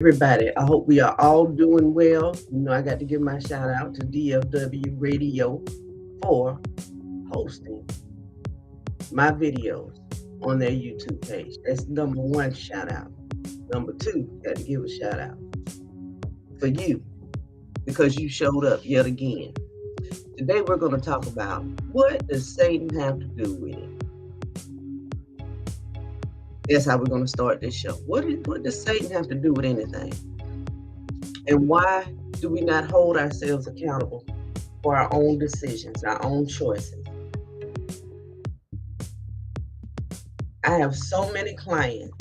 Everybody, I hope we are all doing well. I got to give my shout out to DFW Radio for hosting my videos on their YouTube page. That's number one shout out. Number two, got to give a shout out for you because you showed up yet again. Today we're going to talk about what does Satan have to do with it. That's how we're going to start this show. What does Satan have to do with anything? And why do we not hold ourselves accountable for our own decisions, our own choices? I have so many clients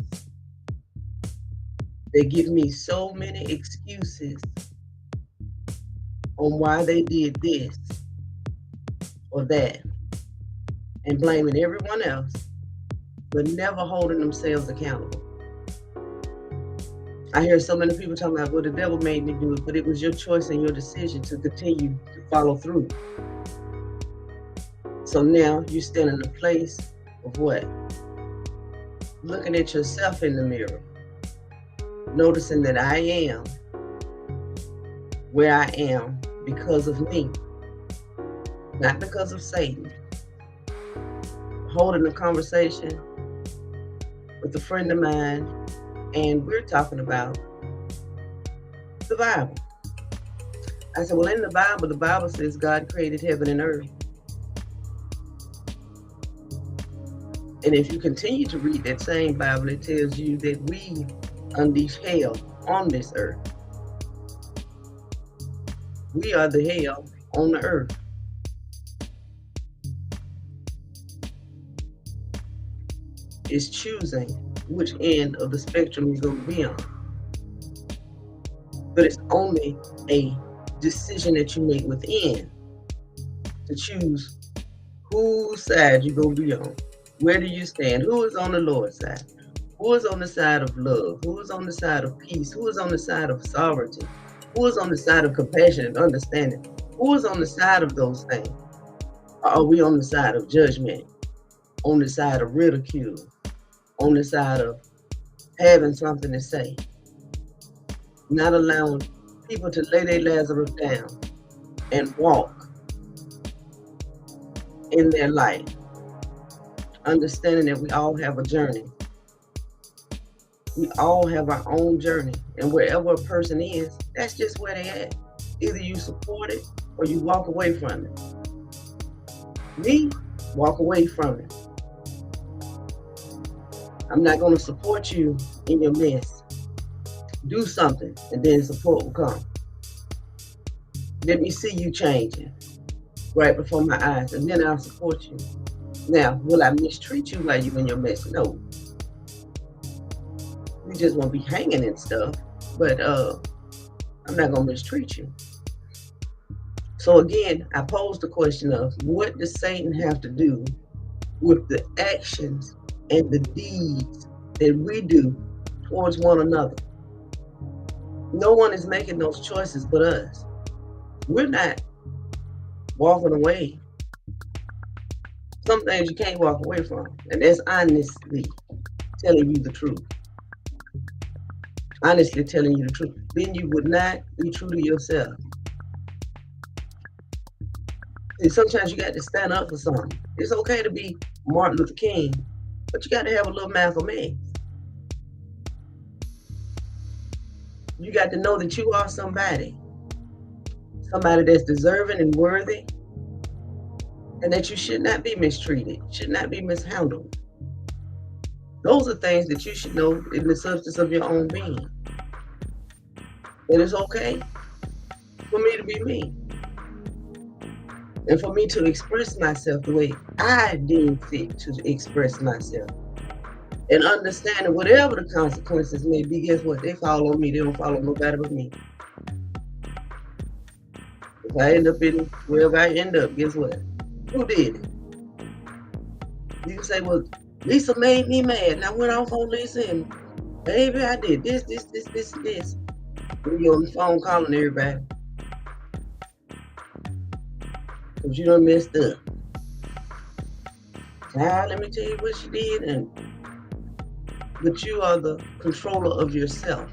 that give me so many excuses on why they did this or that and blaming everyone else, but never holding themselves accountable. I hear so many people talking about, well, the devil made me do it, but it was your choice and your decision to continue to follow through. So now you stand in the place of what? Looking at yourself in the mirror, noticing that I am where I am because of me, not because of Satan. Holding a conversation with a friend of mine, and we're talking about the Bible. I said, well, in the Bible says God created heaven and earth. And if you continue to read that same Bible, it tells you that we unleash hell on this earth. We are the hell on the earth. It's choosing which end of the spectrum you're going to be on. But it's only a decision that you make within to choose whose side you're going to be on. Where do you stand? Who is on the Lord's side? Who is on the side of love? Who is on the side of peace? Who is on the side of sovereignty? Who is on the side of compassion and understanding? Who is on the side of those things? Or are we on the side of judgment? On the side of ridicule? On the side of having something to say? Not allowing people to lay their Lazarus down and walk in their light. Understanding that we all have a journey. We all have our own journey. And wherever a person is, that's just where they at. Either you support it or you walk away from it. Me, walk away from it. I'm not going to support you in your mess. Do something and then support will come. Let me see you changing right before my eyes and then I'll support you. Now, will I mistreat you while you're in your mess? No. We just won't be hanging and stuff, but I'm not going to mistreat you. So again, I pose the question of what does Satan have to do with the actions and the deeds that we do towards one another? No one is making those choices but us. We're not walking away. Some things you can't walk away from, and that's honestly telling you the truth. Honestly telling you the truth. Then you would not be true to yourself. And sometimes you got to stand up for something. It's okay to be Martin Luther King, but you got to have a little Malcolm X. You got to know that you are somebody that's deserving and worthy, and that you should not be mistreated, should not be mishandled. Those are things that you should know in the substance of your own being. That it's okay for me to be me. And for me to express myself the way I deem fit to express myself. And understanding whatever the consequences may be, guess what? They fall on me, they don't follow nobody but me. If I end up in wherever I end up, guess what? Who did it? You can say, well, Lisa made me mad. And I went off on Lisa and baby, I did this. And you're on the phone calling everybody. Because you done messed up. Child, let me tell you what she did. But you are the controller of yourself.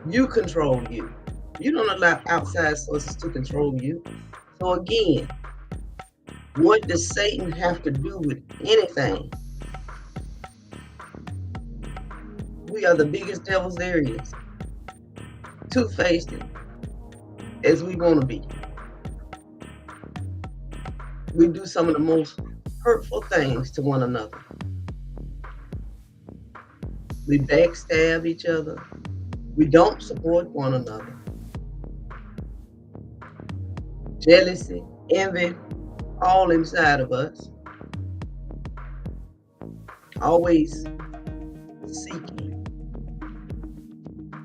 You control you. You don't allow outside sources to control you. So again, what does Satan have to do with anything? We are the biggest devils there is. Two-faced as we want to be. We do some of the most hurtful things to one another. We backstab each other. We don't support one another. Jealousy, envy, all inside of us. Always seeking.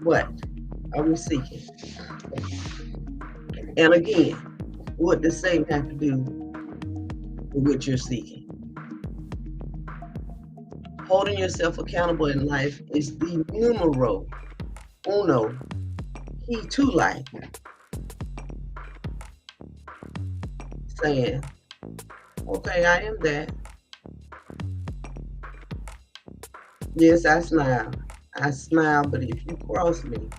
What are we seeking? And again, what does Satan have to do with what you're seeking? Holding yourself accountable in life is the numero uno key to life. Saying, okay, I am that. Yes, I smile. I smile, but if you cross me,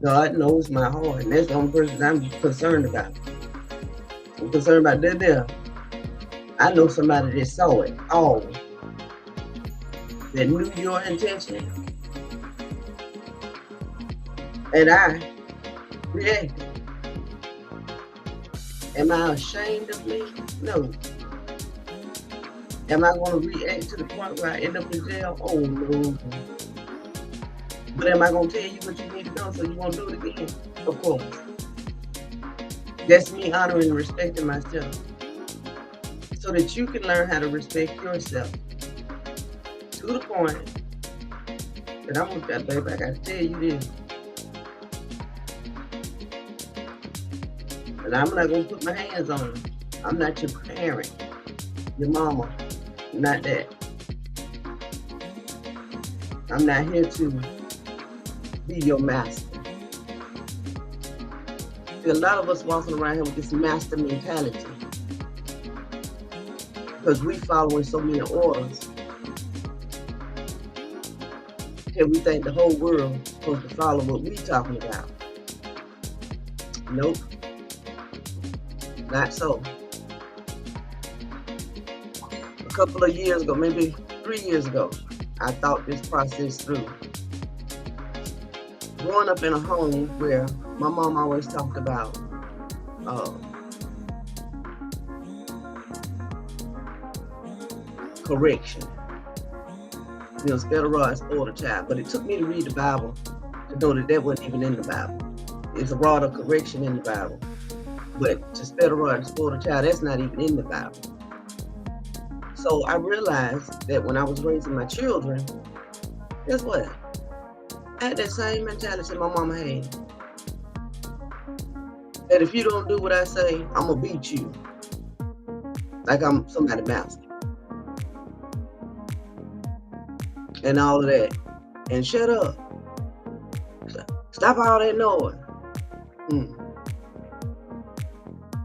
God knows my heart. And that's the only person I'm concerned about. I'm concerned about that there. I know somebody that saw it all. That knew your intention. And I reacted. Am I ashamed of me? No. Am I going to react to the point where I end up in jail? Oh, no. But am I going to tell you what you need to know so you won't do it again? Of course. That's me honoring and respecting myself. So that you can learn how to respect yourself. To the point that I'm with that, baby, I got to tell you this. And I'm not going to put my hands on you. I'm not your parent, your mama. Not that. I'm not here to be your master. See, a lot of us walking around here with this master mentality because we following so many orders. And we think the whole world is supposed to follow what we talking about. Nope. Not so. A couple of years ago, maybe 3 years ago, I thought this process through. Growing up in a home where my mom always talked about correction. You know, spare the rod, spoil the child. But it took me to read the Bible to know that wasn't even in the Bible. There's a rod of correction in the Bible. But to spare the rod and spoil the child, that's not even in the Bible. So I realized that when I was raising my children, guess what? I had that same mentality my mama had. That if you don't do what I say, I'm going to beat you. Like I'm somebody's master. And all of that. And shut up. Stop all that noise.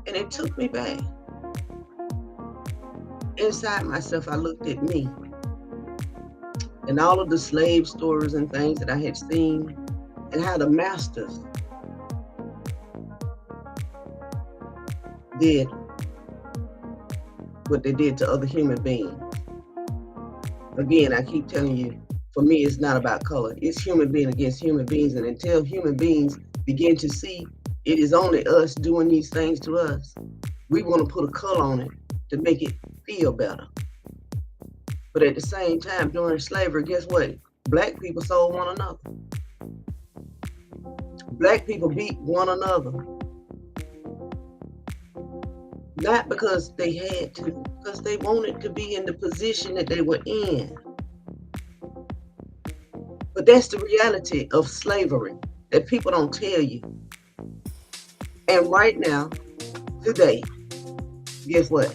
And it took me back. Inside myself, I looked at me. And all of the slave stories and things that I had seen. And how the masters did what they did to other human beings. Again, I keep telling you, for me, it's not about color. It's human being against human beings. And until human beings begin to see it is only us doing these things to us, we want to put a color on it to make it feel better. But at the same time, during slavery, guess what? Black people sold one another. Black people beat one another. Not because they had to, because they wanted to be in the position that they were in. But that's the reality of slavery that people don't tell you. And right now, today, guess what?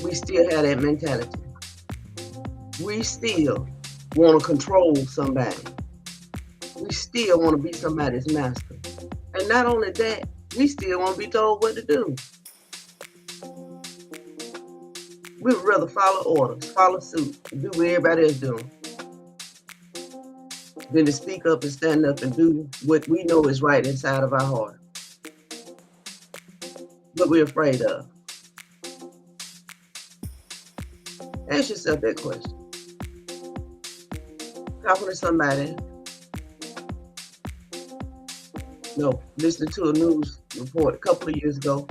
We still have that mentality. We still want to control somebody. We still want to be somebody's master. And not only that, we still want to be told what to do. We would rather follow orders, follow suit, do what everybody else doing. than to speak up and stand up and do what we know is right inside of our heart. What we're afraid of. Ask yourself that question. Talking to somebody, listening to a news report a couple of years ago,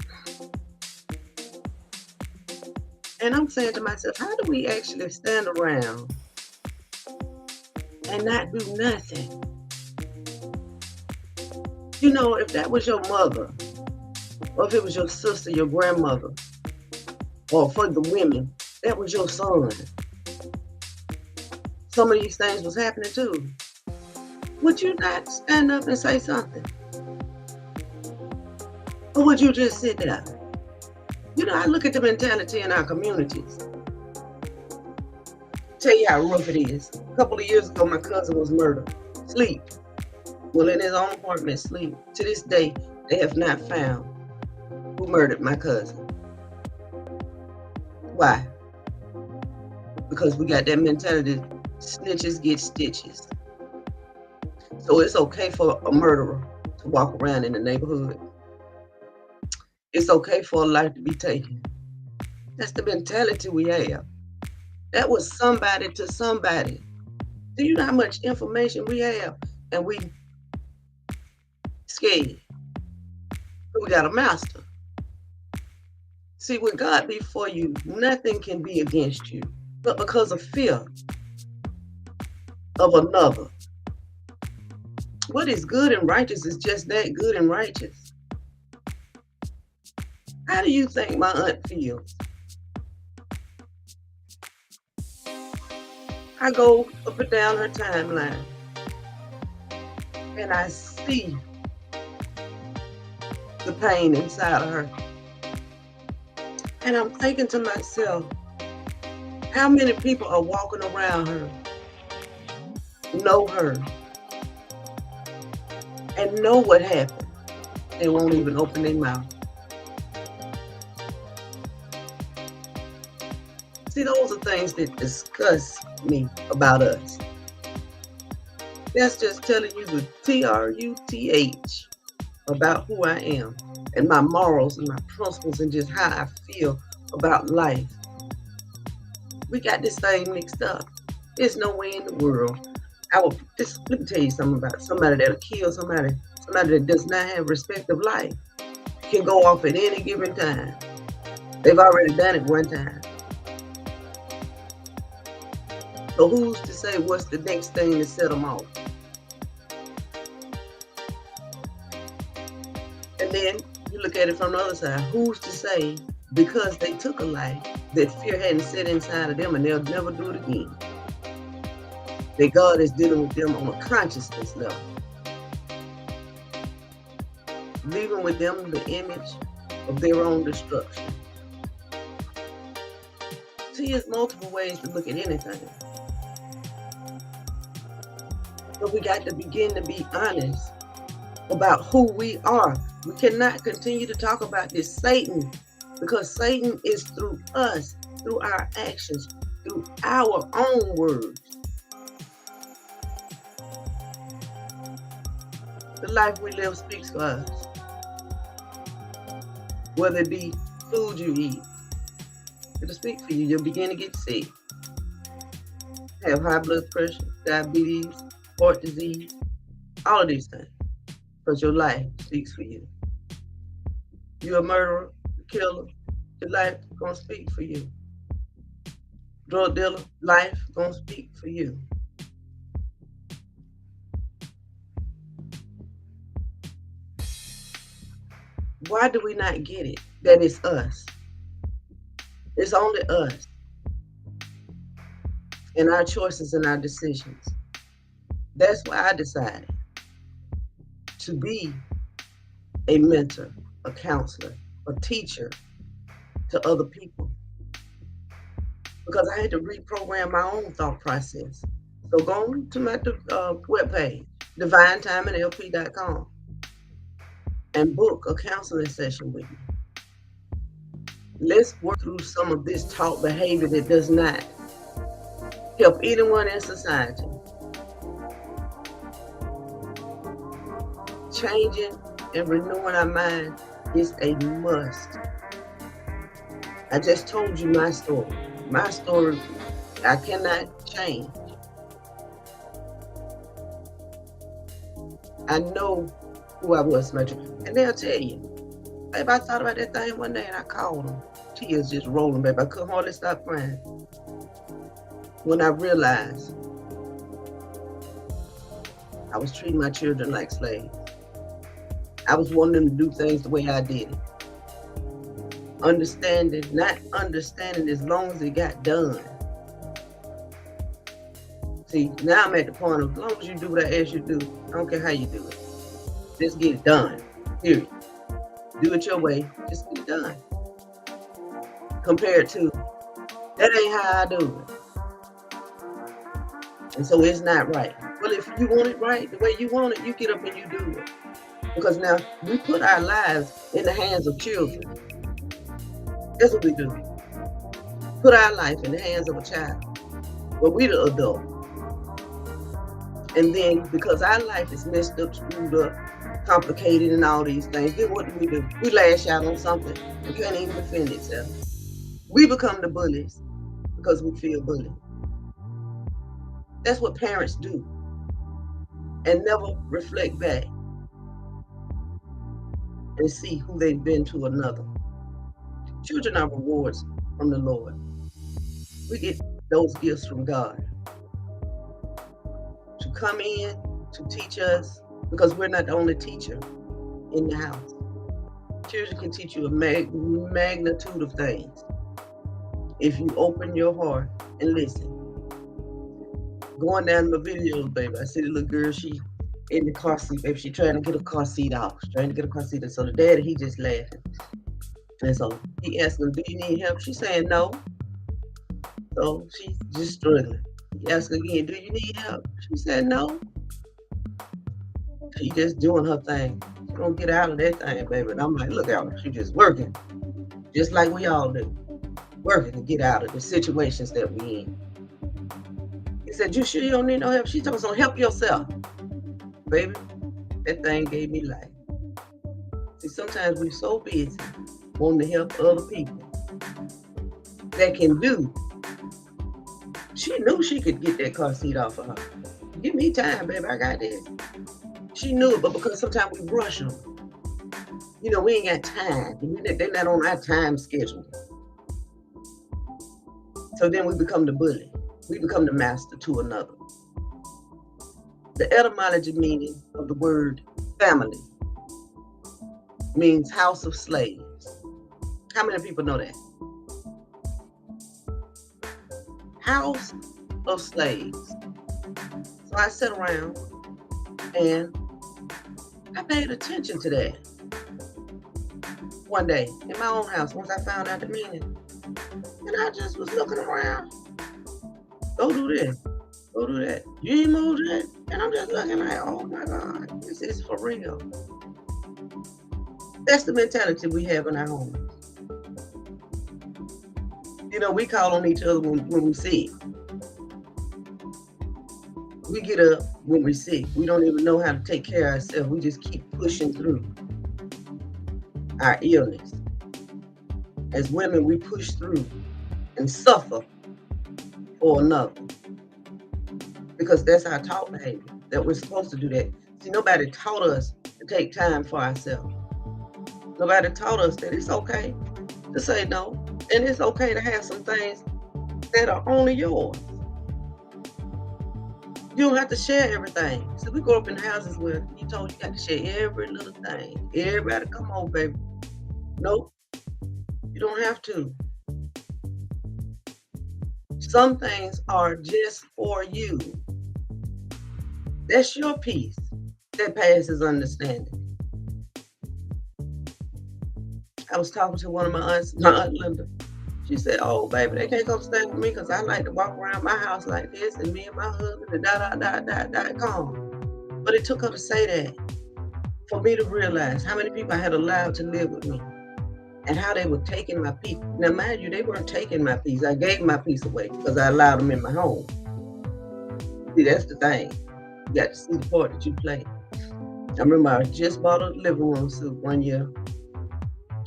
and I'm saying to myself, how do we actually stand around and not do nothing? You know, if that was your mother, or if it was your sister, your grandmother, or for the women, that was your son, some of these things was happening too. Would you not stand up and say something? Or would you just sit there? You know, I look at the mentality in our communities. Tell you how rough it is. A couple of years ago, my cousin was murdered. Sleep. Well, in his own apartment, sleep. To this day, they have not found who murdered my cousin. Why? Because we got that mentality, snitches get stitches. So it's okay for a murderer to walk around in the neighborhood. It's okay for a life to be taken. That's the mentality we have. That was somebody to somebody. Do you know how much information we have? And we scared. But we got a master. See, when God be for you, nothing can be against you. But because of fear of another. What is good and righteous is just that, good and righteous. How do you think my aunt feels? I go up and down her timeline and I see the pain inside of her. And I'm thinking to myself, how many people are walking around her, know her, and know what happened? They won't even open their mouth. See, those are things that disgust me about us. That's just telling you the truth about who I am and my morals and my principles and just how I feel about life. We got this thing mixed up. There's no way in the world. Let me tell you something about somebody that'll kill somebody that does not have respect of life can go off at any given time. They've already done it one time. So who's to say what's the next thing to set them off? And then you look at it from the other side. Who's to say because they took a life that fear hadn't set inside of them and they'll never do it again? That God is dealing with them on a consciousness level. Leaving with them the image of their own destruction. See, there's multiple ways to look at anything. But we got to begin to be honest about who we are. We cannot continue to talk about this Satan because Satan is through us, through our actions, through our own words. The life we live speaks for us. Whether it be food you eat, it'll speak for you. You'll begin to get sick. Have high blood pressure, diabetes, heart disease, all of these things. Because your life speaks for you. You're a murderer, a killer, your life gonna speak for you. Drug dealer, life gonna speak for you. Why do we not get it? That it's us. It's only us. And our choices and our decisions. That's why I decided to be a mentor, a counselor, a teacher to other people. Because I had to reprogram my own thought process. So go on to my webpage, divinetiminglp.com, and book a counseling session with me. Let's work through some of this taught behavior that does not help anyone in society. changing and renewing our mind is a must. I just told you my story. My story, I cannot change. I know who I was, my children. And they'll tell you, babe, I thought about that thing one day and I called them. Tears just rolling, babe. I couldn't hardly stop crying. When I realized I was treating my children like slaves. I was wanting them to do things the way I did it. Understanding, not understanding as long as it got done. See, now I'm at the point of as long as you do what I ask you to do, I don't care how you do it. Just get it done. Period. Do it your way. Just get it done. Compared to, that ain't how I do it. And so it's not right. Well, if you want it right, the way you want it, you get up and you do it. Because now we put our lives in the hands of children. That's what we do. Put our life in the hands of a child. But we the adult. And then because our life is messed up, screwed up, complicated and all these things, then what do? We lash out on something and can't even defend itself. We become the bullies because we feel bullied. That's what parents do. And never reflect back and see who they've been to another. Children are rewards from the Lord. We get those gifts from God to come in to teach us, because we're not the only teacher in the house. Children can teach you a magnitude of things if you open your heart and listen. Going down the videos, baby, I see the little girl, she in the car seat, baby, she trying to get a car seat off. She's trying to get a car seat. And so the daddy, he just laughing. And so he asked her, do you need help? She's saying no. So she's just struggling. He asked her again, do you need help? She said no. She just doing her thing. She gonna get out of that thing, baby. And I'm like, look at her. She just working. Just like we all do. Working to get out of the situations that we in. He said, you sure you don't need no help? She told us, so help yourself. Baby, that thing gave me life. See, sometimes we're so busy wanting to help other people that can do. She knew she could get that car seat off of her. Give me time, baby, I got this. She knew it, but because sometimes we rush them. You know, we ain't got time. They're not on our time schedule. So then we become the bully. We become the master to another. The etymology meaning of the word family means house of slaves. How many people know that? House of slaves. So I sat around and I paid attention to that one day in my own house once I found out the meaning. And I just was looking around. Go do this. Go do that. You ain't moved that? And I'm just looking like, oh my God, this is for real. That's the mentality we have in our homes. You know, we call on each other when we're sick. We get up when we're sick. We don't even know how to take care of ourselves. We just keep pushing through our illness. As women, we push through and suffer for another. Because that's our taught behavior, that we're supposed to do that. See, nobody taught us to take time for ourselves. Nobody taught us that it's okay to say no. And it's okay to have some things that are only yours. You don't have to share everything. So we grow up in houses where you told you got to share every little thing. Everybody come on, baby. Nope. You don't have to. Some things are just for you. That's your peace that passes understanding. I was talking to one of my aunts, my Aunt Linda. She said, oh, baby, they can't come stay with me because I like to walk around my house like this and me and my husband and calm. But it took her to say that for me to realize how many people I had allowed to live with me and how they were taking my peace. Now, mind you, they weren't taking my peace. I gave my peace away because I allowed them in my home. See, that's the thing. You got to see the part that you play. I remember I just bought a living room suit one year.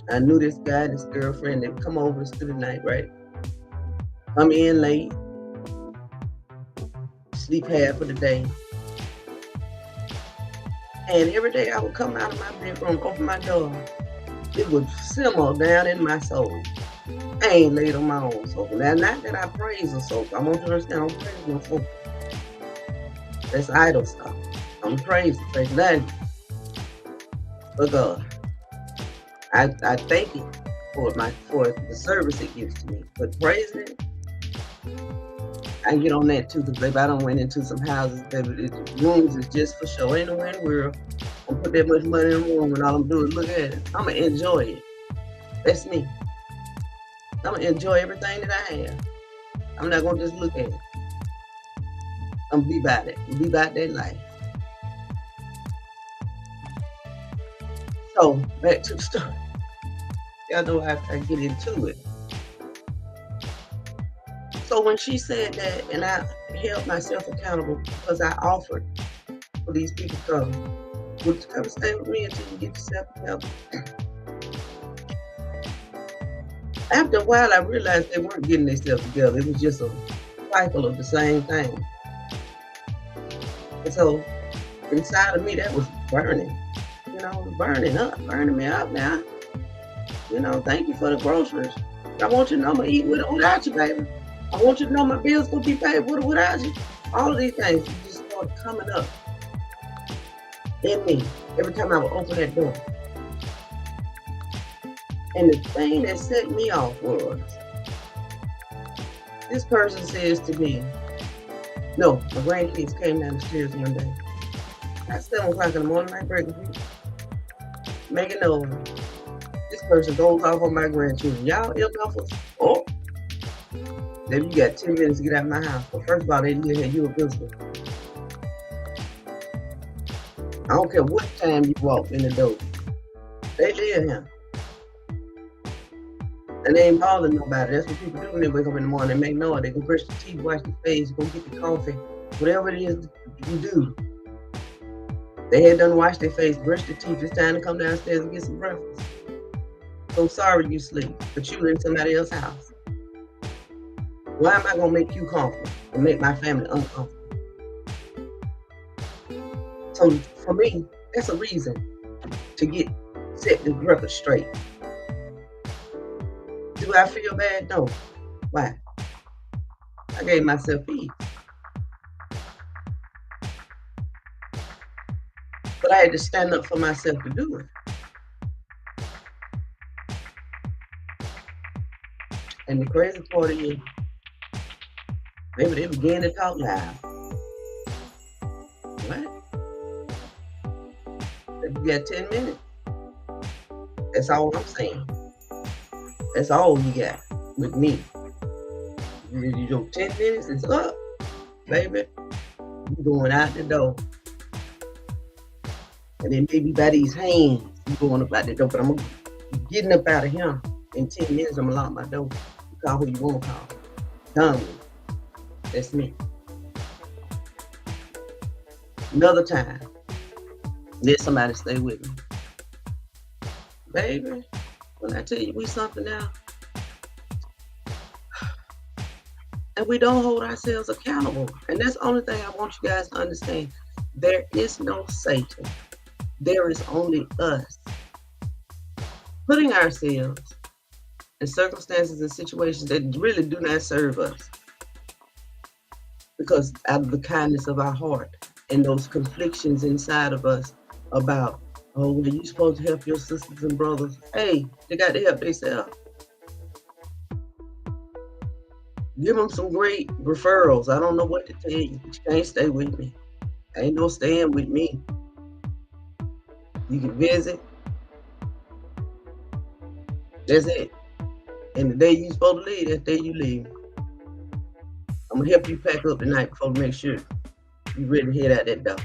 I knew this guy, this girlfriend, they'd come over and spend the night, right? Come in late, sleep half of the day. And every day I would come out of my bedroom, open my door. It would simmer down in my soul. I ain't laid on my own sofa. Now, not that I praise a sofa. I want you to understand, I don't praise no sofa. That's idle stuff. I'm praising, praise nothing but God. I thank it for the service it gives to me. But praising it, I can get on that too, because baby, I done went into some houses, baby, the rooms is just for show. Ain't nowhere in the world I'm put that much money in the room and all I'm doing is look at it. I'm gonna enjoy it. That's me. I'm gonna enjoy everything that I have. I'm not gonna just look at it. I'm gonna be about it. Be about that life. So back to the story. Y'all know I get into it. So when she said that, and I held myself accountable because I offered for these people to come, would you come stay with me until you get yourself together? After a while, I realized they weren't getting themselves together. It was just a cycle of the same thing. And so inside of me, that was burning. Burning me up now. Thank you for the groceries. I want you to know I'm gonna eat with or without you, baby. I want you to know my bills gonna be paid with or without you. All of these things just start coming up in me every time I would open that door. And the thing that set me off was this person says to me, no, my grandkids came down the stairs one day. At 7 o'clock in the morning, I break making noise. This person goes off on my grandchildren. Y'all ill enough for then you got 10 minutes to get out of my house. Well, first of all, they live here, you a visitor. I don't care what time you walk in the door. They live here. And they ain't bothering nobody. That's what people do when they wake up in the morning. They make noise. They go brush their teeth, wash their face, go get the coffee. Whatever it is you do. They had done wash their face, brush their teeth. It's time to come downstairs and get some breakfast. So sorry you sleep, but you in somebody else's house. Why am I going to make you comfortable and make my family uncomfortable? So for me, that's a reason to set the record straight. Do I feel bad? No. Why? I gave myself peace. But I had to stand up for myself to do it. And the crazy part is, maybe they began to talk loud. What? You got 10 minutes. That's all I'm saying. That's all you got with me. Your 10 minutes is up, baby. You going out the door. And then maybe by these hands, you going up out the door. But I'm getting up out of here. In 10 minutes, I'm going to lock my door. You call who you want to call. Done with. That's me. Another time, let somebody stay with me. Baby, when I tell you we something now, and we don't hold ourselves accountable. And that's the only thing I want you guys to understand. There is no Satan. There is only us. Putting ourselves in circumstances and situations that really do not serve us. Because out of the kindness of our heart and those conflictions inside of us about, oh, well, you're supposed to help your sisters and brothers. Hey, they got to help themselves. Give them some great referrals. I don't know what to tell you, but you can't stay with me. Ain't no staying with me. You can visit. That's it. And the day you're supposed to leave, that day you leave. I'm going to help you pack up tonight before to make sure you're ready to head out that door.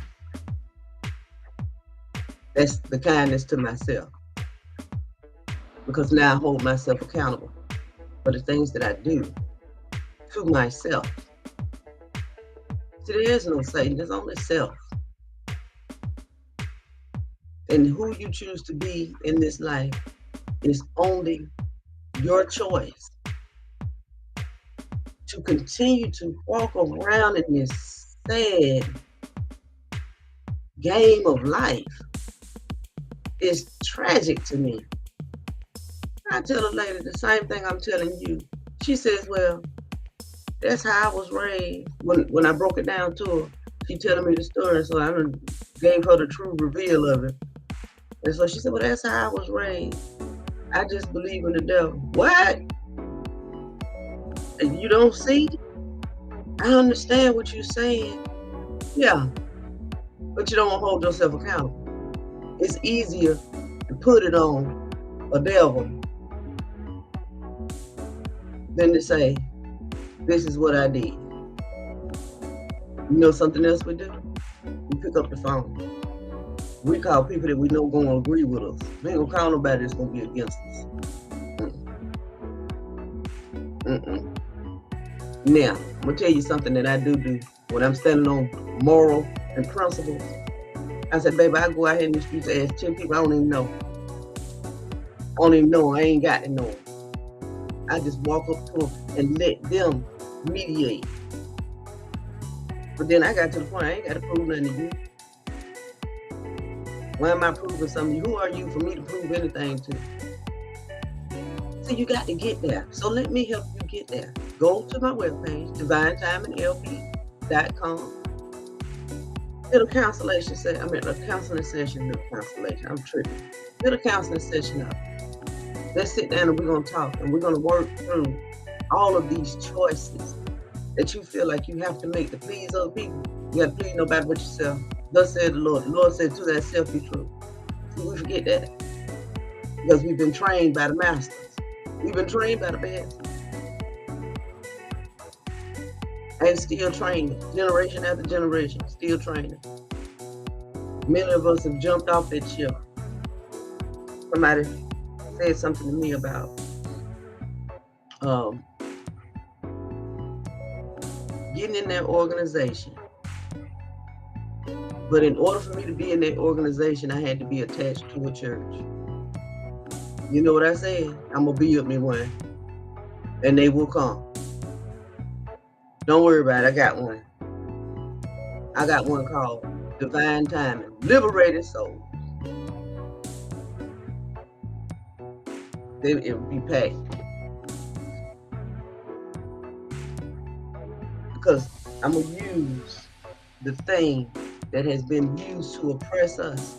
That's the kindness to myself. Because now I hold myself accountable for the things that I do to myself. See, there is no Satan, there's only self. And who you choose to be in this life is only your choice. To continue to walk around in this sad game of life is tragic to me. I tell a lady the same thing I'm telling you. She says, well, that's how I was raised. When I broke it down to her, she telling me the story, so I gave her the true reveal of it. And so she said, well, that's how I was raised. I just believe in the devil. What? And you don't see? I understand what you're saying. Yeah, but you don't want to hold yourself accountable. It's easier to put it on a devil than to say, this is what I did. You know something else we do? We pick up the phone. We call people that we know going to agree with us. We ain't going to call nobody that's going to be against us. Now, I'm going to tell you something that I do when I'm standing on moral and principles. I said, baby, I go out here in the streets and ask 10 people I don't even know. I ain't got to know them. I just walk up to them and let them mediate. But then I got to the point, I ain't got to prove nothing to you. Why am I proving something to you? Who are you for me to prove anything to? So you got to get there. So let me help you get there. Go to my webpage, divinetimeinglp.com. Hit a counseling session. I'm tripping. Hit a counseling session up. Let's sit down and we're going to talk and we're going to work through all of these choices that you feel like you have to make to please other people. You got to please nobody but yourself. Thus said the Lord. The Lord said, to that self be true. See, we forget that because we've been trained by the masters. We've been trained by the best. And still training, generation after generation, still training. Many of us have jumped off that ship. Somebody said something to me about getting in that organization. But in order for me to be in that organization, I had to be attached to a church. You know what I said? I'm going to build me one. And they will come. Don't worry about it. I got one. I got one called Divine Timing. Liberated Souls. It will be packed. Because I'm going to use the thing that has been used to oppress us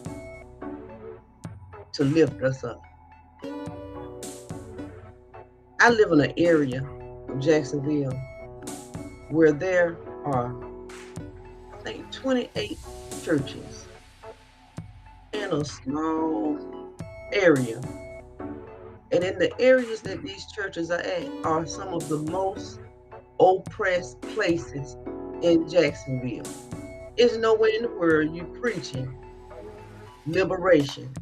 to lift us up. I live in an area of Jacksonville where there are, I think, 28 churches in a small area. And in the areas that these churches are at are some of the most oppressed places in Jacksonville. There's nowhere in the world you preaching liberation,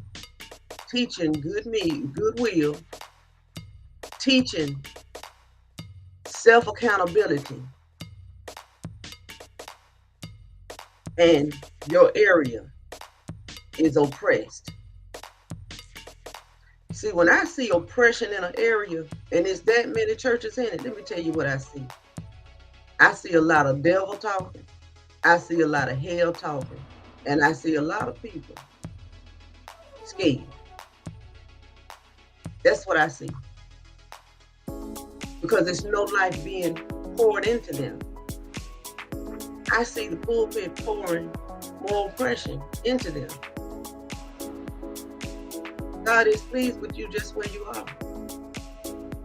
teaching goodwill, teaching self-accountability, and your area is oppressed. See, when I see oppression in an area and there's that many churches in it, let me tell you what I see. I see a lot of devil talking. I see a lot of hell talking. And I see a lot of people scared. That's what I see. Because there's no life being poured into them. I see the pulpit pouring more oppression into them. God is pleased with you just where you are.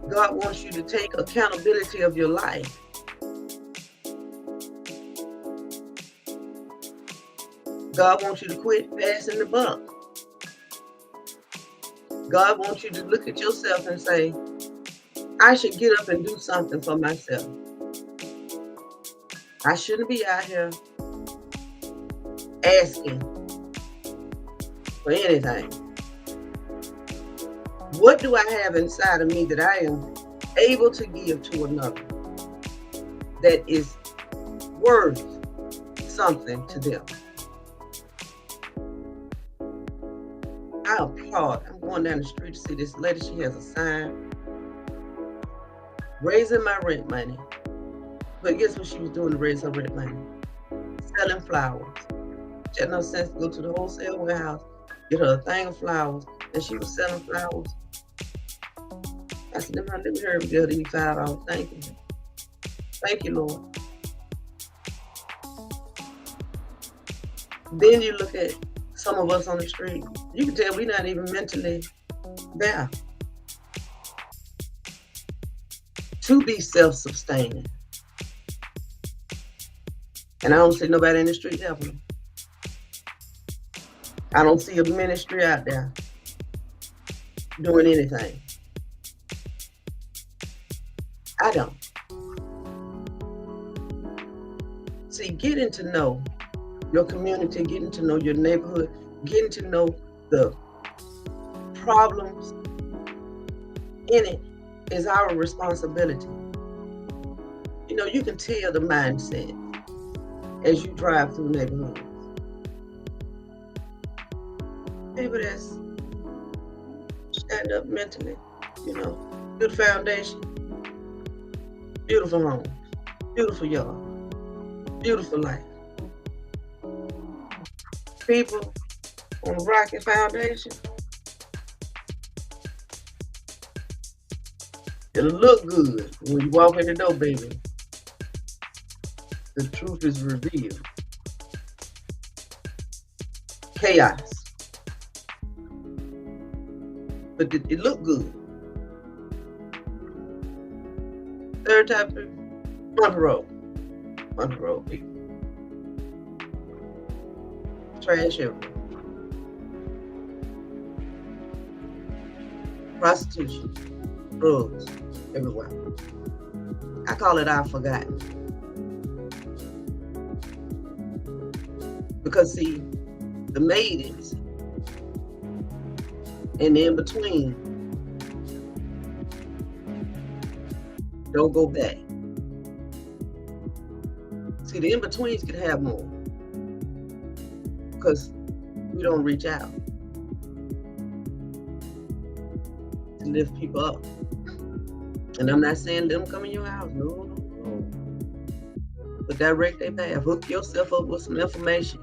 God wants you to take accountability of your life. God wants you to quit passing the buck. God wants you to look at yourself and say, I should get up and do something for myself. I shouldn't be out here asking for anything. What do I have inside of me that I am able to give to another that is worth something to them? I applaud. I'm going down the street to see this lady. She has a sign raising my rent money. But guess what she was doing to raise her rent money? Selling flowers. She had no sense to go to the wholesale warehouse, get her a thing of flowers, and she was selling flowers. I said, let me hurry up and get her these $5. Thank you. Thank you, Lord. Then you look at some of us on the street. You can tell we're not even mentally there to be self-sustaining. And I don't see nobody in the street helping them. I don't see a ministry out there doing anything. I don't. See, getting to know your community, getting to know your neighborhood, getting to know the problems in it is our responsibility. You know, you can tell the mindset as you drive through neighborhoods. People that's stand up mentally, you know, good foundation, beautiful homes, beautiful yard, beautiful life. People on a rocky foundation, it'll look good when you walk in the door, baby. The truth is revealed. Chaos. But it looked good. Third type of front row. Front row people. Trash everywhere. Prostitution. Drugs everywhere. I call it I've forgotten. Because see, the maidens and the in-between don't go back. See, the in-betweens could have more because we don't reach out to lift people up. And I'm not saying let them come in your house. No. But direct their path. Hook yourself up with some information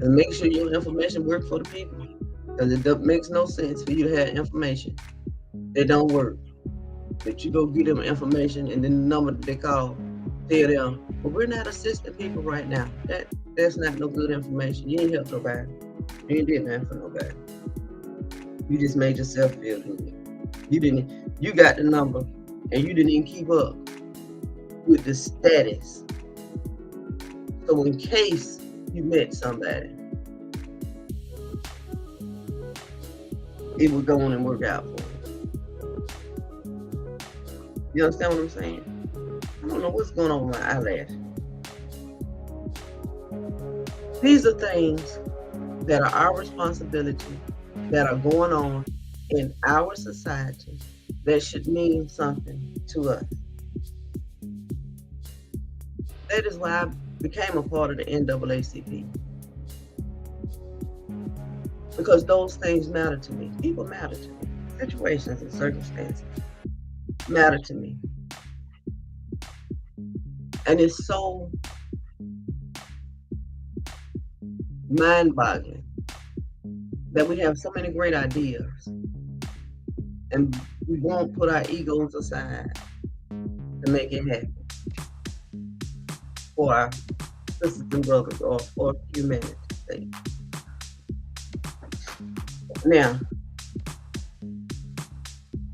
and make sure your information works for the people. Because it makes no sense for you to have information that don't work. That you go get them information and then the number that they call, tell them, well, we're not assisting people right now. That's not no good information. You ain't helped nobody. You ain't did nothing for nobody. You just made yourself feel good. You got the number and you didn't even keep up with the status. So in case you met somebody, it would go on and work out for you. You understand what I'm saying? I don't know what's going on with my eyelash. These are things that are our responsibility, that are going on in our society that should mean something to us. That is why I became a part of the NAACP. Because those things matter to me. People matter to me. Situations and circumstances matter to me. And it's so mind-boggling that we have so many great ideas and we won't put our egos aside to make it happen for our sisters and brothers or for humanity's sake. Now,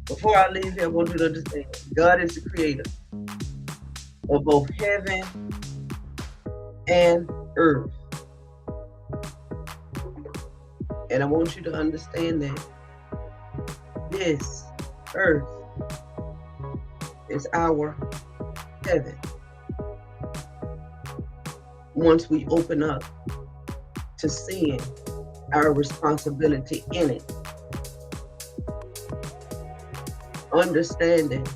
before I leave here, I want you to understand God is the creator of both heaven and earth. And I want you to understand that this earth is our heaven. Once we open up to seeing our responsibility in it, understanding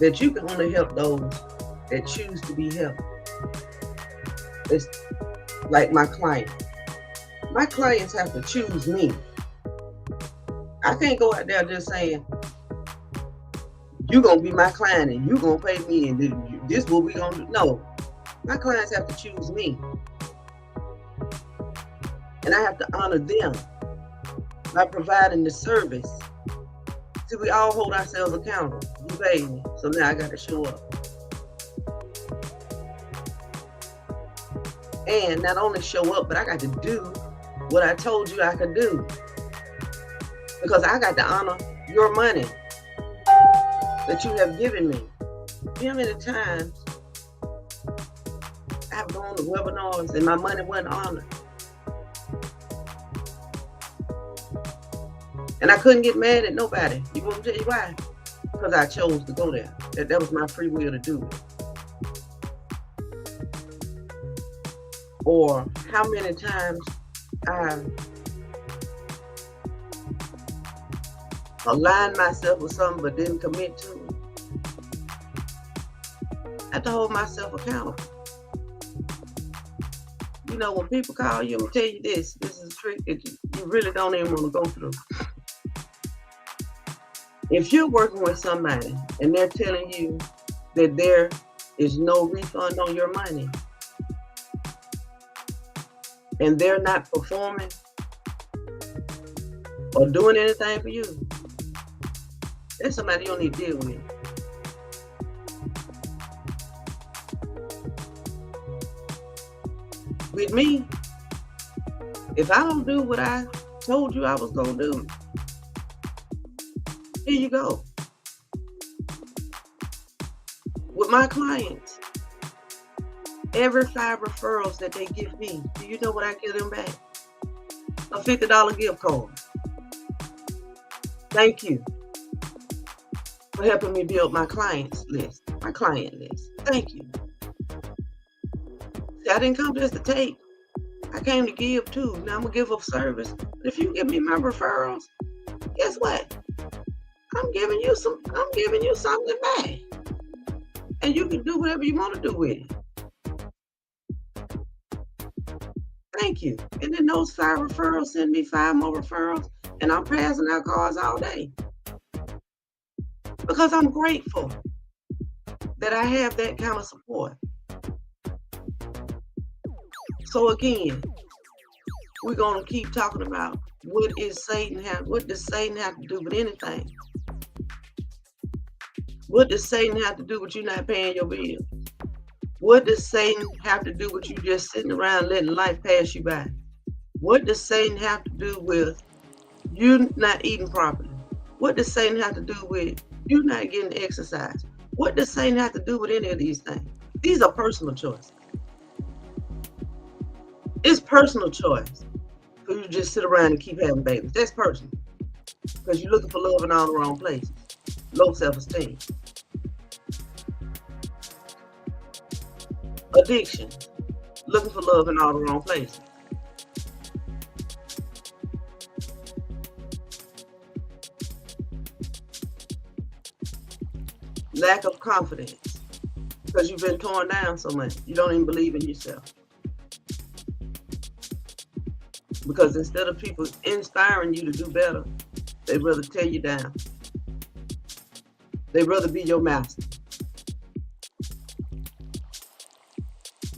that you can only help those that choose to be helped. It's like my client. My clients have to choose me. I can't go out there just saying, you gonna be my client and you gonna pay me and this what we gonna do. No, my clients have to choose me. And I have to honor them by providing the service. See, we all hold ourselves accountable. You paid me, so now I got to show up. And not only show up, but I got to do what I told you I could do. Because I got to honor your money that you have given me. You know how many times I've gone to webinars and my money wasn't honored? And I couldn't get mad at nobody. You want me to tell you why? Because I chose to go there. That was my free will to do it. Or how many times I aligned myself with something but didn't commit to it. I have to hold myself accountable. You know, when people call you and tell you this is a trick that you really don't even want to go through. If you're working with somebody and they're telling you that there is no refund on your money and they're not performing or doing anything for you, that's somebody you don't need to deal with. With me, if I don't do what I told you I was going to do, here you go. With my clients, every 5 referrals that they give me, do you know what I give them back? A $50 gift card. Thank you for helping me build my client list. Thank you. See, I didn't come just to take. I came to give too. Now I'm going to give a service. But if you give me my referrals, guess what? I'm giving you something back. And you can do whatever you want to do with it. Thank you. And then those 5 referrals send me 5 more referrals, and I'm passing out cards all day. Because I'm grateful that I have that kind of support. So again, we're going to keep talking about what does Satan have to do with anything? What does Satan have to do with you not paying your bills? What does Satan have to do with you just sitting around letting life pass you by? What does Satan have to do with you not eating properly? What does Satan have to do with you not getting exercise? What does Satan have to do with any of these things? These are personal choices. It's personal choice for you to just sit around and keep having babies. That's personal. Because you're looking for love in all the wrong places. Low self-esteem. Addiction. Looking for love in all the wrong places. Lack of confidence. Because you've been torn down so much. You don't even believe in yourself. Because instead of people inspiring you to do better, they'd rather tear you down. They'd rather be your master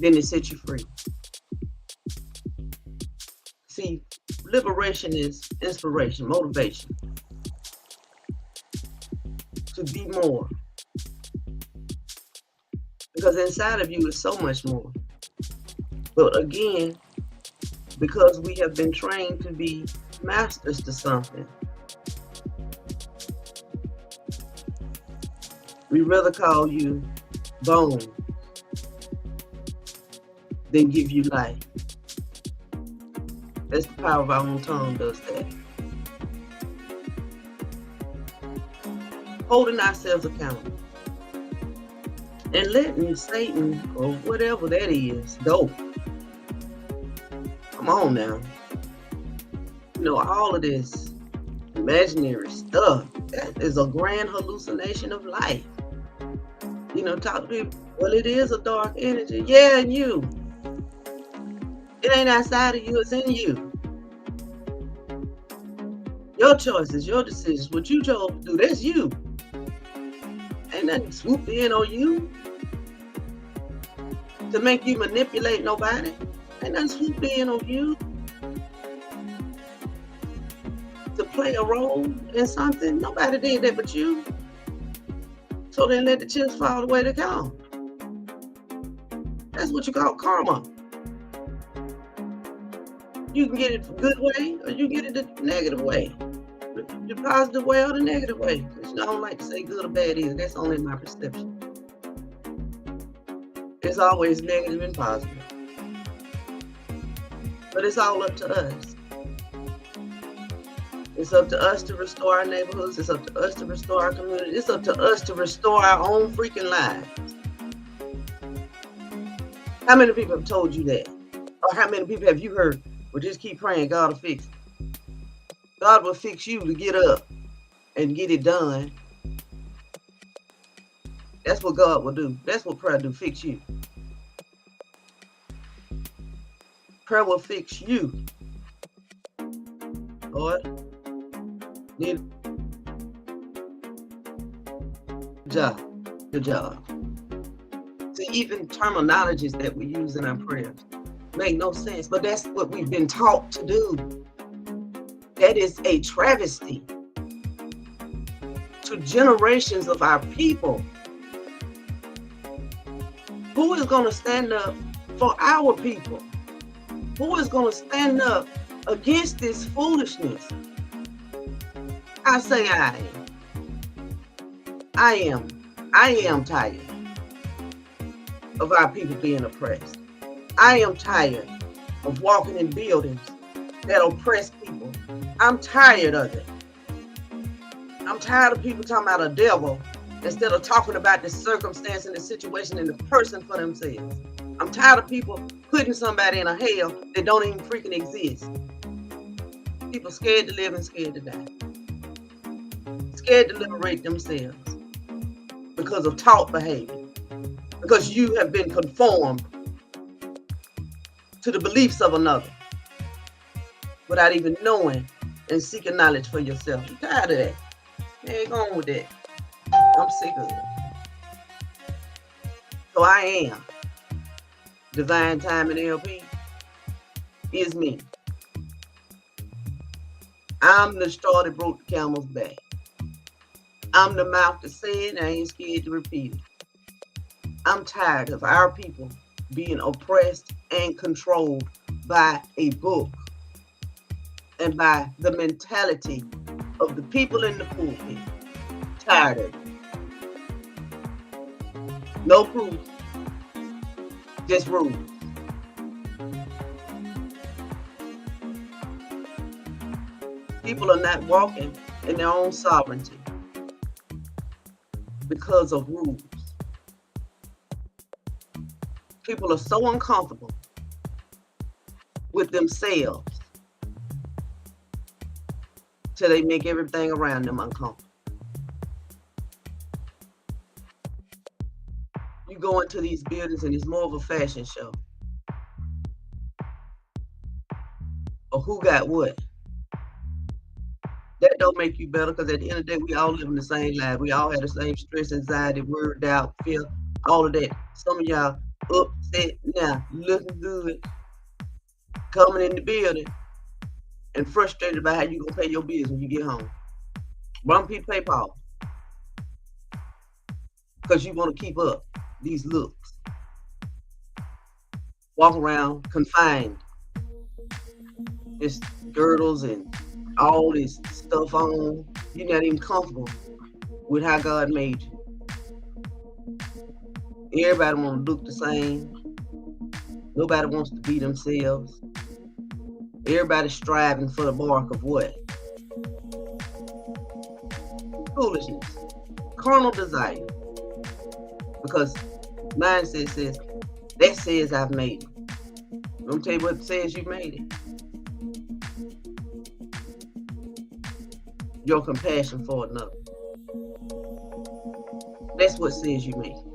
than to set you free. See, liberation is inspiration, motivation to be more. Because inside of you is so much more. But again, because we have been trained to be masters to something, we rather call you bones than give you life. That's the power of our own tongue does that. Holding ourselves accountable. And letting Satan, or whatever that is, go. Come on now. You know, all of this imaginary stuff, that is a grand hallucination of life. You know, talk to people, well, it is a dark energy. Yeah, in you. It ain't outside of you, it's in you. Your choices, your decisions, what you chose to do, that's you. Ain't nothing swooped in on you to make you manipulate nobody. Ain't nothing swooped in on you to play a role in something. Nobody did that but you. So then let the chips fall the way they come. That's what you call karma. You can get it the good way or you get it the negative way. The positive way or the negative way. Because I don't like to say good or bad either. That's only my perception. It's always negative and positive. But it's all up to us. It's up to us to restore our neighborhoods. It's up to us to restore our community. It's up to us to restore our own freaking lives. How many people have told you that? Or how many people have you heard, well, just keep praying, God will fix it. God will fix you to get up and get it done. That's what God will do. That's what prayer do, fix you. Prayer will fix you. Lord, need a job. Good job. See, even terminologies that we use in our prayers make no sense, but that's what we've been taught to do. That is a travesty to generations of our people. Who is going to stand up for our people? Who is going to stand up against this foolishness? I say I am. I am tired of our people being oppressed. I am tired of walking in buildings that oppress people. I'm tired of it. I'm tired of people talking about a devil instead of talking about the circumstance and the situation and the person for themselves. I'm tired of people putting somebody in a hell that don't even freaking exist. People scared to live and scared to die. Scared to liberate themselves because of taught behavior. Because you have been conformed to the beliefs of another without even knowing and seeking knowledge for yourself. I'm tired of that. Ain't going with that. I'm sick of it. So I am. Divine Time and LP is me. I'm the straw that broke the camel's back. I'm the mouth that said, I ain't scared to repeat it. I'm tired of our people being oppressed and controlled by a book and by the mentality of the people in the pulpit. Tired of it. No proof, just rules. People are not walking in their own sovereignty because of rules. People are so uncomfortable with themselves till they make everything around them uncomfortable. You go into these buildings and it's more of a fashion show. Or who got what. That don't make you better because at the end of the day, we all live in the same life. We all have the same stress, anxiety, worry, doubt, fear, all of that. Some of y'all upset now, looking good, coming in the building, and frustrated about how you gonna pay your bills when you get home. Wrong people pay Paul. Because you want to keep up these looks. Walk around confined. Just girdles and all this stuff on. You're not even comfortable with how God made you. Everybody want to look the same. Nobody wants to be themselves. Everybody's striving for the mark of what? Foolishness. Carnal desire. Because mindset says, that says I've made it. I'm going to tell you what says you made it. Your compassion for another. That's what says you made it.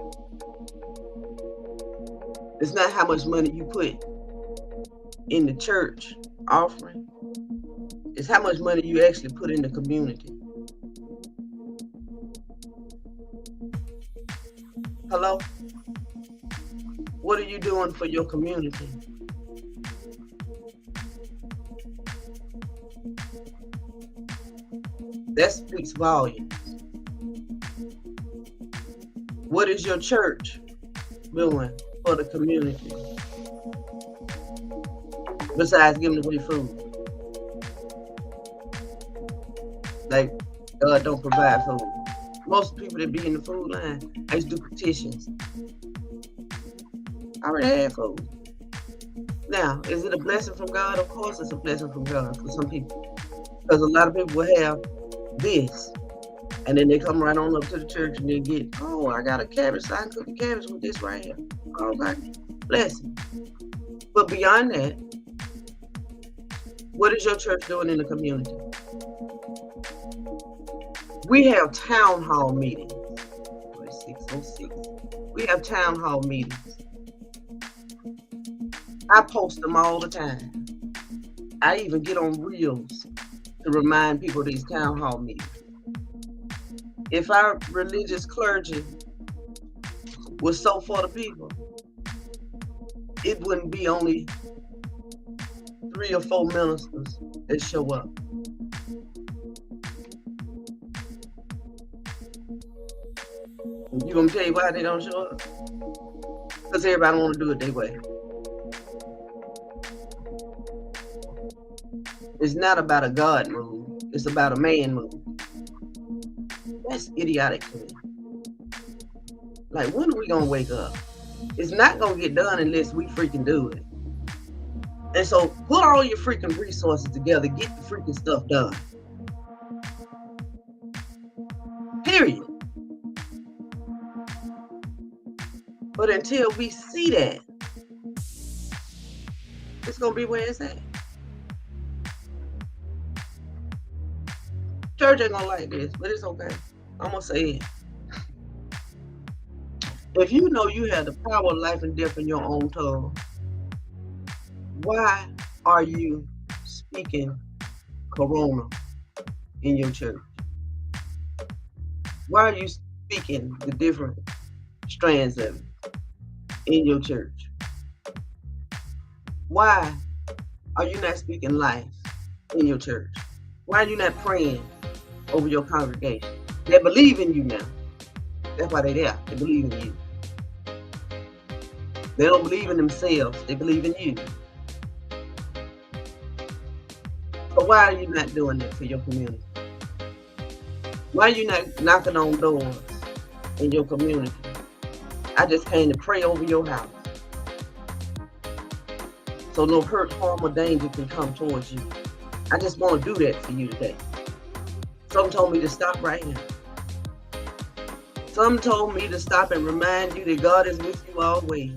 It's not how much money you put in the church offering. It's how much money you actually put in the community. Hello? What are you doing for your community? That speaks volumes. What is your church doing for the community besides giving away food? Like, God don't provide food. Most people that be in the food line, I used to do petitions. I already had food. Now, is it a blessing from God? Of course it's a blessing from God for some people. Because a lot of people will have this, and then they come right on up to the church and they get, oh, I got a cabbage, so I can cook a cabbage with this right here. Oh, God, blessing. But beyond that, what is your church doing in the community? We have town hall meetings. 606. We have town hall meetings. I post them all the time. I even get on reels to remind people of these town hall meetings. If our religious clergy was so for the people, it wouldn't be only 3 or 4 ministers that show up. You gonna tell you why they don't show up? Because everybody want to do it their way. It's not about a God move. It's about a man move. That's idiotic to me. Like, when are we gonna wake up? It's not gonna get done unless we freaking do it. And so put all your freaking resources together, get the freaking stuff done. Period. But until we see that, it's gonna be where it's at. Church ain't gonna like this, but it's okay. I'm gonna say it. If you know you have the power of life and death in your own tongue, why are you speaking corona in your church? Why are you speaking the different strands of it in your church? Why are you not speaking life in your church? Why are you not praying over your congregation? They believe in you now. That's why they're there. They believe in you. They don't believe in themselves. They believe in you. So why are you not doing that for your community? Why are you not knocking on doors in your community? I just came to pray over your house, so no hurt, harm, or danger can come towards you. I just want to do that for you today. Some told me to stop right now. Some told me to stop and remind you that God is with you always.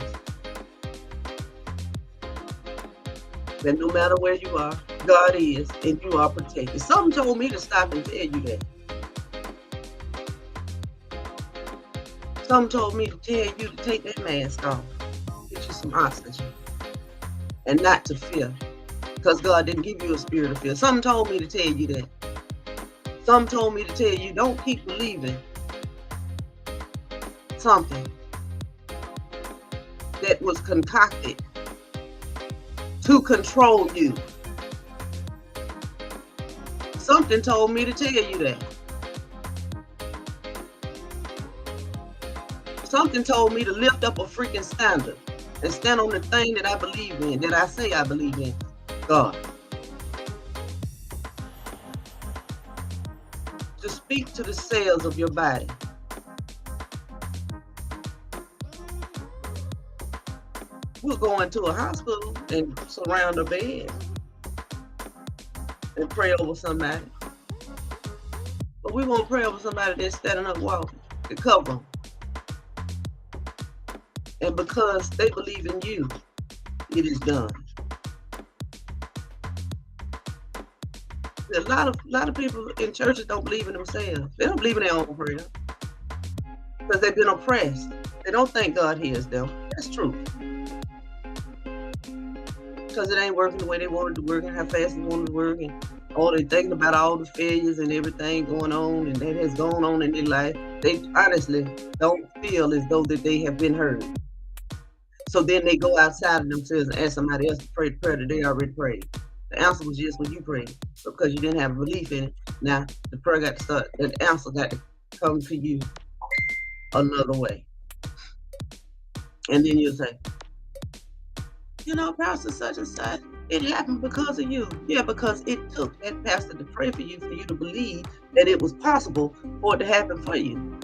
That no matter where you are, God is, and you are protected. Some told me to stop and tell you that. Some told me to tell you to take that mask off, get you some oxygen, and not to fear, because God didn't give you a spirit of fear. Some told me to tell you that. Some told me to tell you, don't keep believing something that was concocted to control you. Something told me to tell you that. Something told me to lift up a freaking standard and stand on the thing that I believe in, that I say I believe in, God. To speak to the cells of your body. We'll go into a hospital and surround a bed and pray over somebody. But we won't pray over somebody that's standing up walking to cover them. And because they believe in you, it is done. A lot of people in churches don't believe in themselves. They don't believe in their own prayer because they've been oppressed. They don't think God hears them. That's true. Because it ain't working the way they wanted to work and how fast they wanted to work, and Or they thinking about all the failures and everything going on and that has gone on in their life. They honestly don't feel as though that they have been heard. So then they go outside of themselves and ask somebody else to pray the prayer that they already prayed. The answer was just what you prayed. Because you didn't have belief in it. Now the prayer got to start, the answer got to come to you another way. And then you'll say, Pastor such and such, it happened because of you. Yeah, because it took that pastor to pray for you to believe that it was possible for it to happen for you.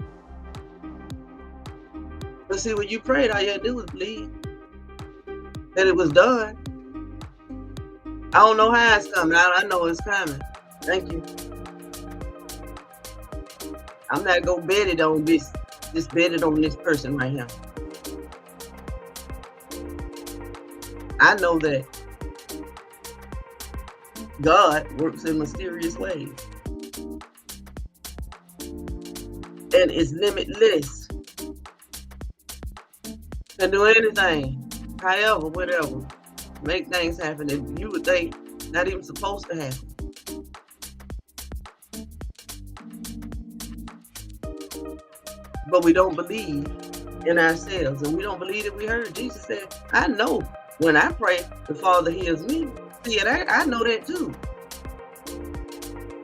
But see, when you prayed, all you had to do was believe that it was done. I don't know how it's coming. I know it's coming. Thank you. I'm not going to bet it on this. Just bet it on this person right here. I know that God works in mysterious ways. And is limitless. Can do anything, however, whatever. Make things happen that you would think not even supposed to happen. But we don't believe in ourselves, and we don't believe that we heard. Jesus said, I know when I pray, the Father hears me. See, and I know that too.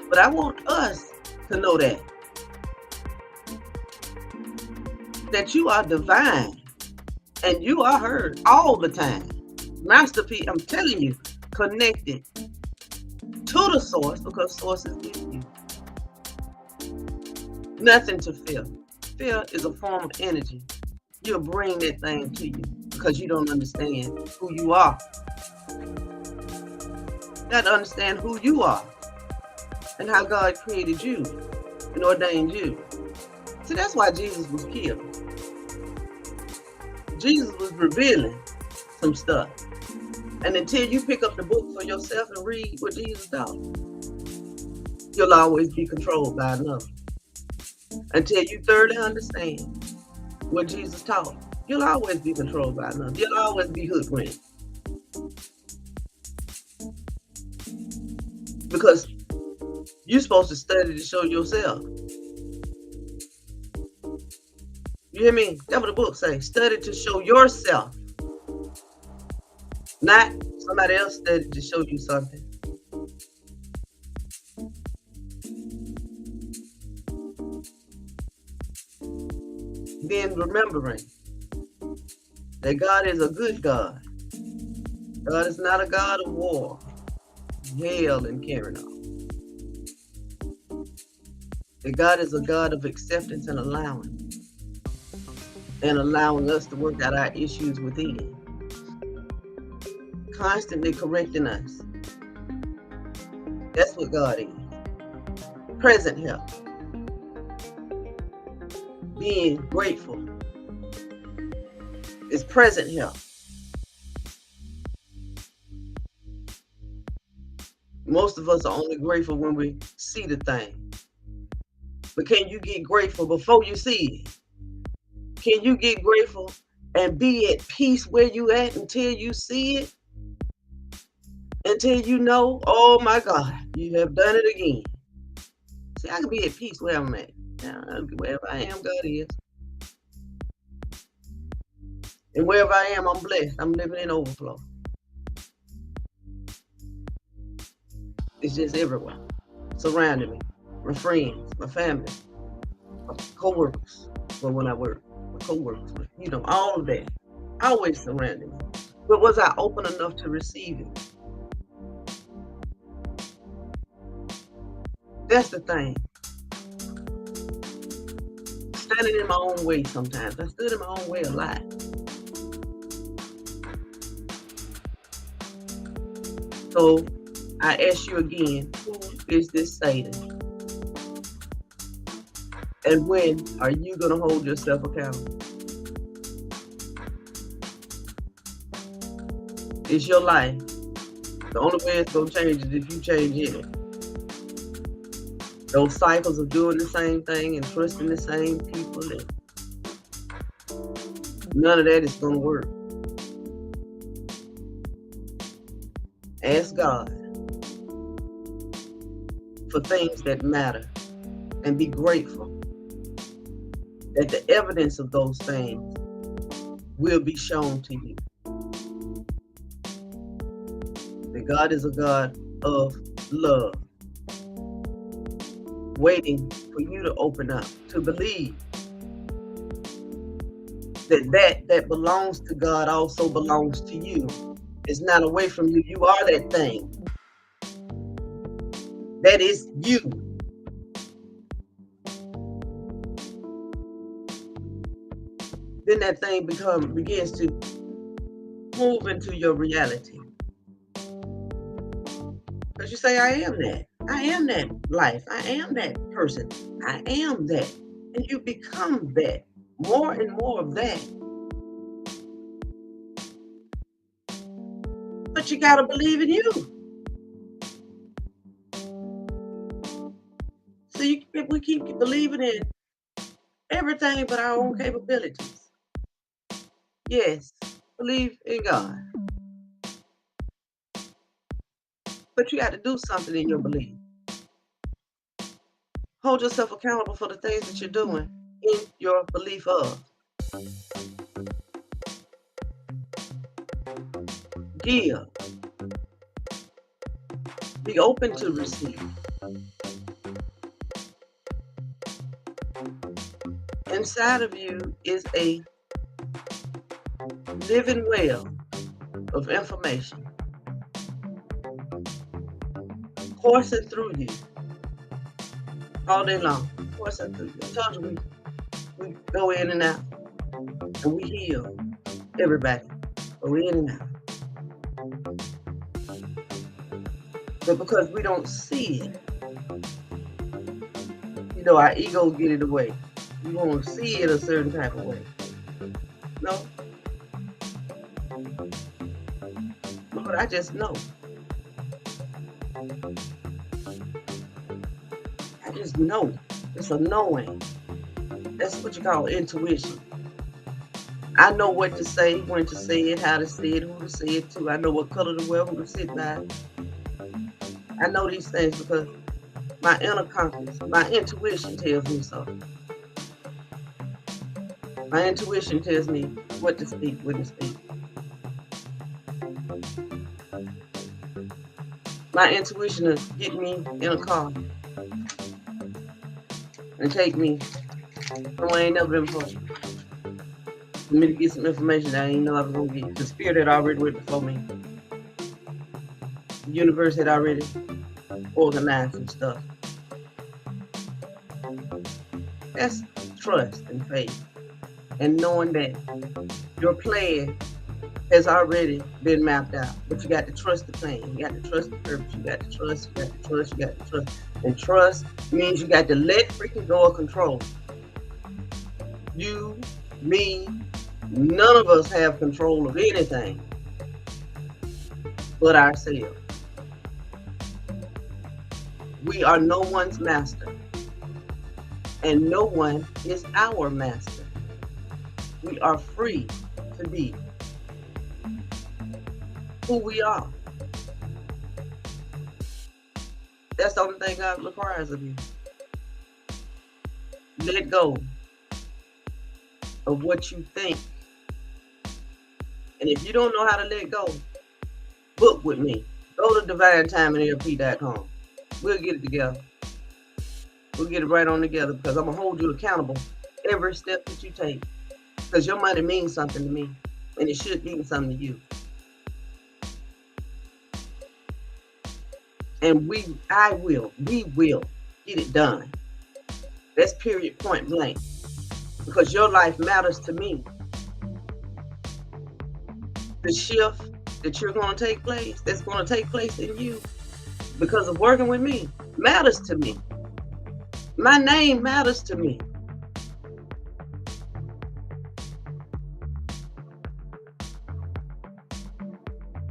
But I want us to know that you are divine and you are heard all the time. Masterpiece, I'm telling you, connected to the source, because source is with you. Nothing to fear. Fear is a form of energy. You'll bring that thing to you because you don't understand who you are. You got to understand who you are and how God created you and ordained you. See, that's why Jesus was killed. Jesus was revealing some stuff. And until you pick up the book for yourself and read what Jesus taught, you'll always be controlled by another. Until you thoroughly understand what Jesus taught, you'll always be controlled by another. You'll always be hoodwinked. Because you're supposed to study to show yourself. You hear me? That's what the book says. Study to show yourself. Not somebody else study to show you something. Then remembering that God is a good God. God is not a God of war, hell, and carrying on. That God is a God of acceptance and allowing us to work out our issues within. Constantly correcting us. That's what God is. Present help. Being grateful is present help. Most of us are only grateful when we see the thing. But can you get grateful before you see it? Can you get grateful and be at peace where you at until you see it? Until you know, oh my God, you have done it again. See, I can be at peace where I'm at. Wherever I am, God is. And wherever I am, I'm blessed. I'm living in overflow. It's just everywhere. Surrounding me. My friends, my family, my co-workers. Well, when I work, my co-workers, all of that. Always surrounding me. But was I open enough to receive it? That's the thing. Standing in my own way sometimes. I stood in my own way a lot. So I ask you again, who is this Satan? And when are you going to hold yourself accountable? It's your life. The only way it's going to change is if you change it. Those cycles of doing the same thing and trusting the same people, none of that is going to work. Ask God for things that matter and be grateful that the evidence of those things will be shown to you. That God is a God of love, waiting for you to open up, to believe that belongs to God also belongs to you. It's not away from you. You are that thing. That is you. Then that thing begins to move into your reality. Because you say, I am that. I am that life. I am that person. I am that. And you become that. More and more of that. But you got to believe in you. So we keep believing in everything but our own capabilities. Yes, believe in God. But you got to do something in your belief. Hold yourself accountable for the things that you're doing in your belief of. Give. Be open to receive. Inside of you is a living well of information coursing through you all day long. Coursing through you. I told you we go in and out and we heal everybody. Go in and out. But because we don't see it, our ego get it away. We want to see it a certain type of way. No. Lord, I just know. I just know. It's a knowing. That's what you call intuition. I know what to say, when to say it, how to say it, who to say it to. I know what color to wear, who to sit by. I know these things because my inner compass, my intuition tells me so. My intuition tells me what to speak, when to speak. My intuition is get me in a car and take me somewhere I ain't never been before. For me to get some information that I didn't know I was going to get. The spirit had already went before me. The universe had already organized some stuff. That's trust and faith. And knowing that your plan has already been mapped out. But you got to trust the plan. You got to trust the purpose. You got to trust, you got to trust, you got to trust. And trust means you got to let freaking go of control. You, me, none of us have control of anything but ourselves. We are no one's master. And no one is our master. We are free to be who we are. That's the only thing God requires of you. Let go of what you think. And if you don't know how to let go, book with me. Go to divinetimeandlp.com. We'll get it together. We'll get it right on together because I'm going to hold you accountable every step that you take. Because your money means something to me. And it should mean something to you. And we will get it done. That's period, point blank. Because your life matters to me. The shift that you're going to take place, that's going to take place in you because of working with me, matters to me. My name matters to me.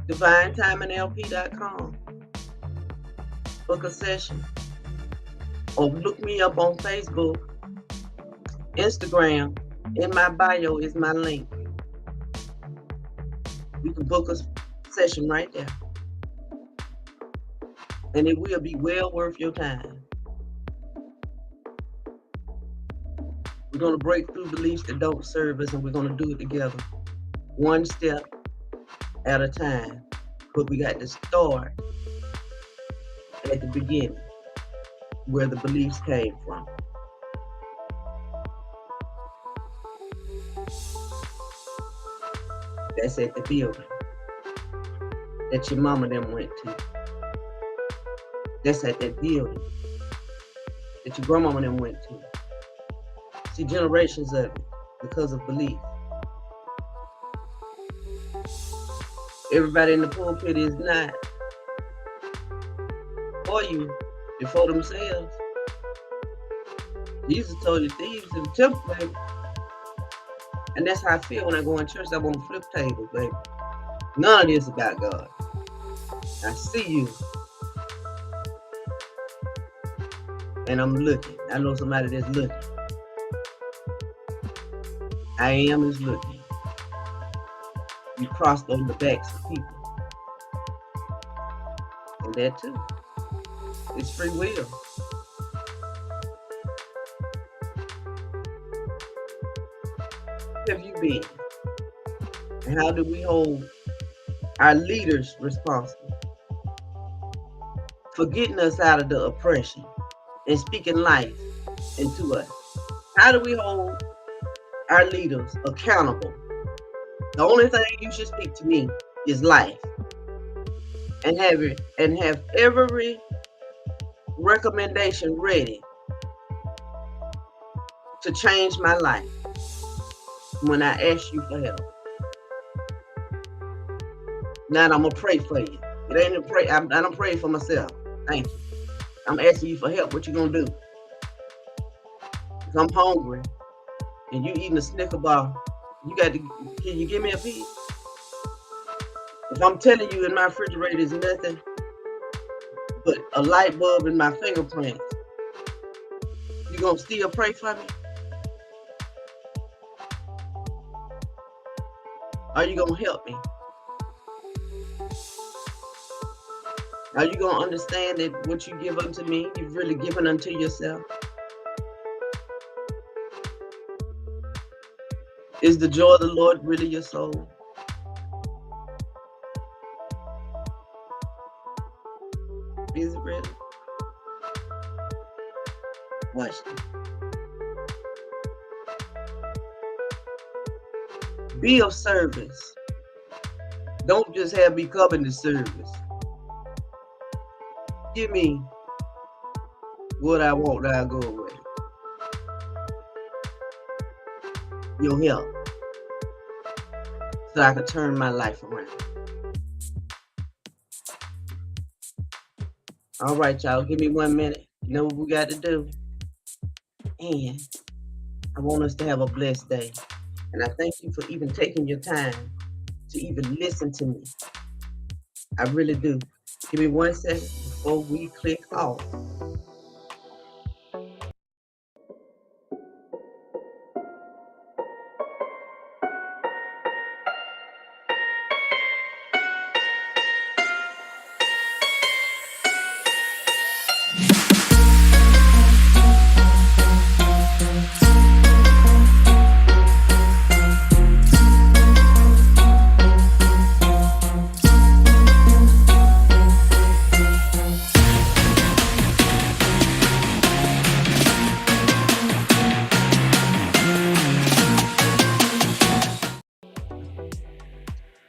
DivineTimingLP.com. Book a session. Or look me up on Facebook, Instagram. In my bio is my link. You can book a session right there. And it will be well worth your time. We're going to break through beliefs that don't serve us, and we're going to do it together, one step at a time. But we got to start at the beginning, where the beliefs came from. That's at the building that your mama them went to. That's at that building that your grandmama them went to. See, generations of it because of belief. Everybody in the pulpit is not for you, before themselves. Jesus told you thieves in the temple, baby. And that's how I feel when I go in church. I want to flip tables, baby. None of this about God. I see you. And I'm looking. I know somebody that's looking. I am is looking. You crossed on the backs of people. And that too. It's free will. Where have you been? And how do we hold our leaders responsible for getting us out of the oppression and speaking life into us? How do we hold our leaders accountable? The only thing you should speak to me is life, and have every recommendation ready to change my life when I ask you for help. Now I'm gonna pray for you. It ain't a pray. I don't pray for myself. Thank you. I'm asking you for help. What you gonna do? If I'm hungry and you eating a Snicker bar, can you give me a piece? If I'm telling you in my refrigerator is nothing but a light bulb in my fingerprints, you gonna still pray for me? Are you gonna help me? Are you gonna understand that what you give unto me, you've really given unto yourself? Is the joy of the Lord really your soul? Is it really? Watch this. Be of service. Don't just have me come into service. Give me what I want, now I'll go away. Your help. So I can turn my life around. All right, y'all, give me 1 minute. You know what we got to do? And I want us to have a blessed day. And I thank you for even taking your time to even listen to me. I really do. Give me 1 second before we click off.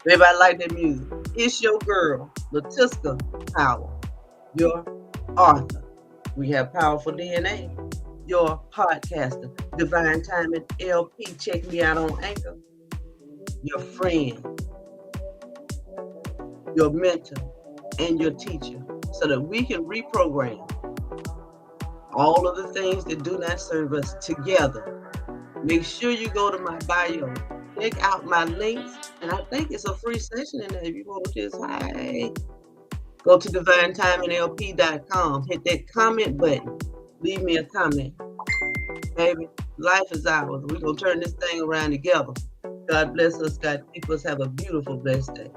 Everybody like that music. It's your girl, Latiska Power, your author. We have Powerful DNA, your podcaster, Divine Timing LP. Check me out on Anchor. Your friend, your mentor, and your teacher, so that we can reprogram all of the things that do not serve us together. Make sure you go to my bio. Check out my links, and I think it's a free session in there. If you want to just, go to divinetimingLP.com, hit that comment button, leave me a comment. Baby, life is ours. We're going to turn this thing around together. God bless us. God keep us. Have a beautiful, blessed day.